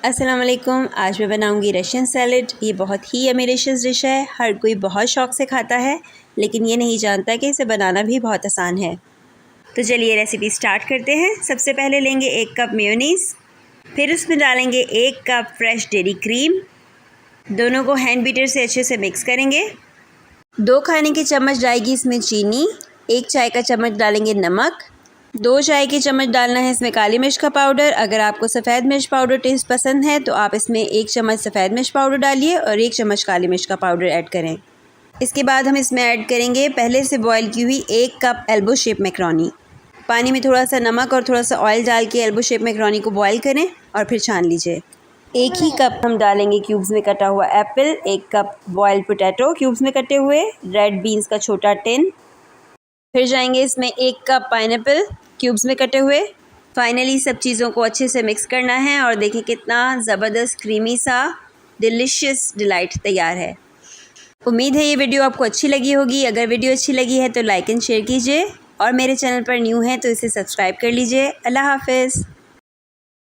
अस्सलाम वालेकुम। आज मैं बनाऊंगी रशियन सैलड। ये बहुत ही अमेरिशियस डिश है। हर कोई बहुत शौक़ से खाता है, लेकिन ये नहीं जानता कि इसे बनाना भी बहुत आसान है। तो चलिए रेसिपी स्टार्ट करते हैं। सबसे पहले लेंगे 1 कप मेयोनीज़, फिर उसमें डालेंगे 1 कप फ्रेश डेयरी क्रीम। दोनों को हैंड बीटर से अच्छे से मिक्स करेंगे। 2 खाने के चम्मच जाएगी इसमें चीनी, 1 चाय का चम्मच डालेंगे नमक, 2 चाय के चम्मच डालना है इसमें काली मिर्च का पाउडर। अगर आपको सफ़ेद मिर्च पाउडर टेस्ट पसंद है तो आप इसमें 1 चम्मच सफ़ेद मिर्च पाउडर डालिए और 1 चम्मच काली मिर्च का पाउडर ऐड करें। इसके बाद हम इसमें ऐड करेंगे पहले से बॉईल की हुई 1 कप एल्बो शेप मैकरोनी। पानी में थोड़ा सा नमक और थोड़ा सा ऑयल डाल के एल्बो शेप मैकरोनी को बॉईल करें और फिर छान लीजिए। 1 ही कप हम डालेंगे क्यूब्स में कटा हुआ Apple, 1 cup boiled potato cubes में कटे हुए, रेड बीन्स का छोटा टिन, फिर जाएंगे इसमें 1 कप पाइनएप्पल क्यूब्स में कटे हुए। फाइनली सब चीज़ों को अच्छे से मिक्स करना है और देखिए कितना ज़बरदस्त क्रीमी सा डिलिशियस डिलाइट तैयार है। उम्मीद है ये वीडियो आपको अच्छी लगी होगी। अगर वीडियो अच्छी लगी है तो लाइक एंड शेयर कीजिए और मेरे चैनल पर न्यू है तो इसे सब्सक्राइब कर लीजिए। अल्लाह हाफ़िज़।